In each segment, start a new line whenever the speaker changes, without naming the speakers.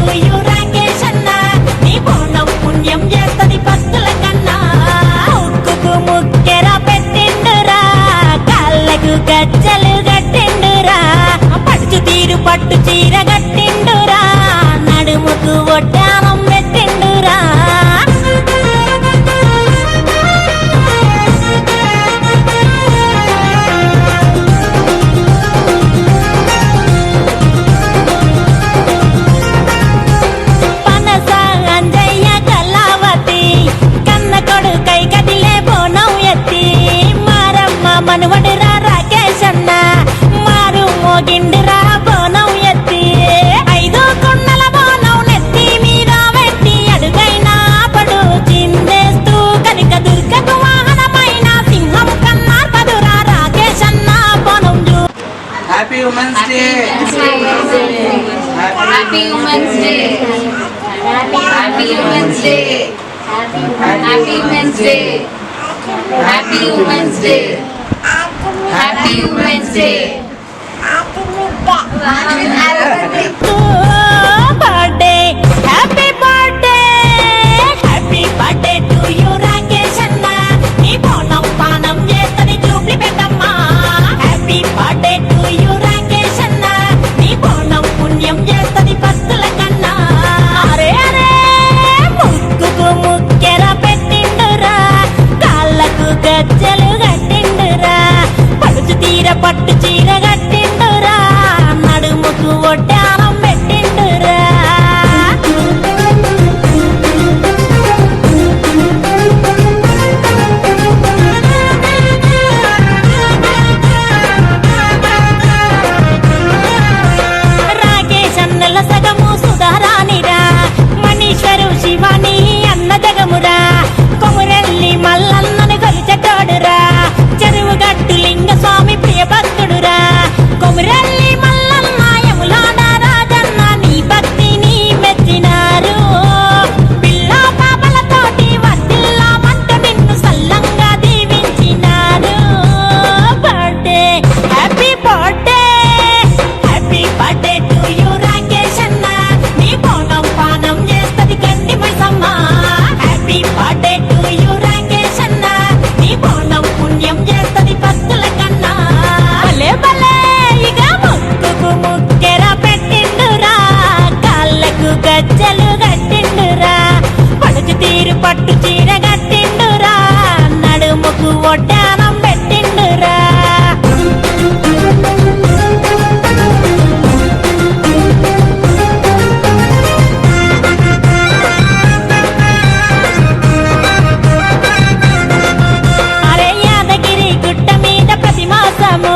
To you Rakesh అన్న నీ బోనం పుణ్యం చేస్తది భక్తుల కన్నా ముక్కుకు ముక్కెర పెట్టిండురా కాళ్ళకు గజ్జలు గట్టిండురా పడుచు తీరు పట్టు చీర గట్టిండురా నడుముకు ఒడ్డానం పెట్టిండురా మనవడురా రాకేష్ అన్న మారు మోగిండురా బోనం ఎత్తి 5 కొండల బోనం నెత్తి మీద పెట్టి అడుగైనా పడు చిందేస్తూ కనిక దుర్గకు వాహనమైన సింహం కన్నార్పదురా రాకేష్ అన్న బోనం zoo.
Happy women's day,
happy women's day, happy women's day, happy women's day, happy women's day, happy women's day,
birthday happy birthday happy birthday to you Rakesh అన్న నీ బోనం పానం చేస్తది జూబ్లీ పెట్టమ్మా happy birthday to you Rakesh అన్న నీ బోనం పుణ్యం చేస్తది భక్తుల కన్నా అరే అరే ముక్కుకు ముక్కెర పెట్టిండురా కాళ్ళకు గజ్జలు గట్టిండురా పడుచు తీర పట్టు చీర గట్టిండురా నడుముకు ఒడ్డానం పెట్టిండురా రాకేష్ అన్నల సగము సుధారానిరా మనీశ్వరు శివాని అన్న జగమురా కొమురెల్లి మల్లన్నను కొలిచెటోడురా చెరువు గట్టు లింగ స్వామి ప్రియ భక్తుడురా కొమురెల్లి మల్లన్న యములాడ రాజన్న నీ భక్తిని మెచ్చినారు పిల్ల పాపలతోటి వర్ధిల్లామంటూ నిన్ను సల్లంగా దీవించినారు birthday happy birthday happy birthday to you Rakesh అన్న నీ బోనం పానం చేస్తది Gandi Maisamma happy birthday to you Rakesh అన్న నీ బోనం పుణ్యం చేస్తది భక్తుల కన్నా భలే భలే ఇక ముక్కుకు ముక్కెర పెట్టిండురా కాళ్ళకు గజ్జలు గట్టిండురా పడుచు తీరు పట్టు చీర గట్టిండురా నడుముకు ఒడ్డానం పెట్టిండురా అరే యాదగిరి గుట్ట మీద ప్రతి మాసము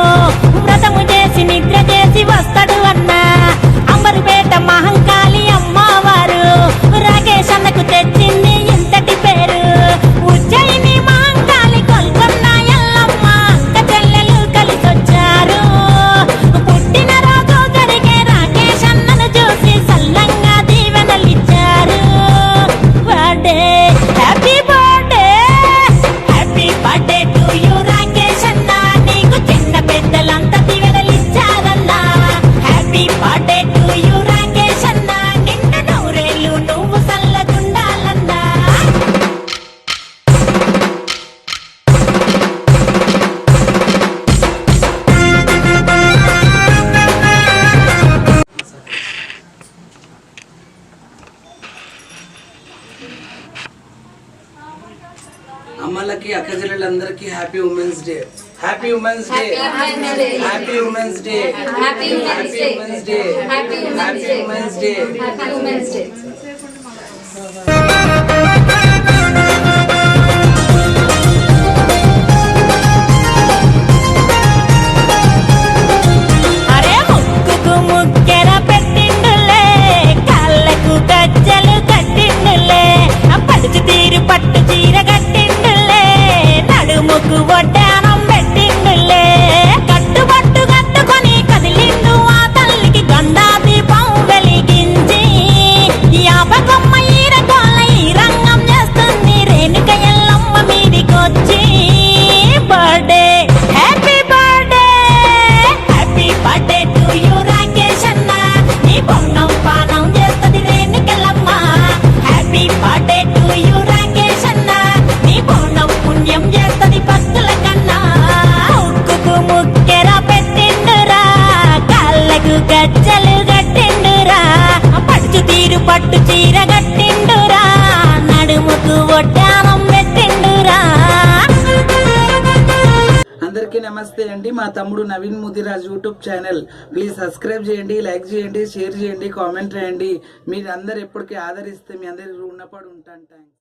వ్రతము చేసి నిద్ర చేసి వస్తాడు అన్న అంబరుపేట మహంకాళి అమ్మవారు రాకేష్ అన్నకు తెచ్చింది ఇంతటి పేరు ఉజ్జయిని మహంకాళి కొల్కొన్న ఎల్లమ్మ అక్క చెల్లెలు కలిసొచ్చారు పుట్టిన రోజు జరిగే రాకేష్ అన్నను చూసి సల్లంగా దీవెనలిచ్చారు birthday happy birthday happy birthday to you Rakesh అన్న నీకు చిన్న పెద్దలంతా దీవెనలిచ్చారన్నా happy birthday to you Rakesh అన్న నిండు నూరేళ్ళు నువ్వు సల్లగుండాలన్నా
అమ్మలకి అక్క చెల్లెలందరికీ happy women's day, happy women's day, happy women's day,
happy women's day,
happy women's day,
happy women's day,
happy women's day.
Happy women's day.
అరే ముక్కుకు ముక్కెర పెట్టిండులే కాళ్ళకు గజ్జలు కట్టిండులే పడుచు తీరు పట్టు చీర కట్టిండులే నడుముకు ఒడ్డానం పెట్టిండులే కట్టుబట్టు కట్టుకొని కదిలిండు ఆ తల్లికి గండా దీపం వెలిగించి యాపకొమ్మ ఈర కోల ఈ రంగ
నమస్తే అండి. మా తమ్ముడు Naveen Mudiraj YouTube channel please subscribe చేయండి, లైక్ చేయండి, షేర్ చేయండి, కామెంట్ చేయండి. మీరు అందరు ఎప్పటికీ ఆదరిస్తే మీ అందరి రుణపడి ఉంటాను. థ్యాంక్స్.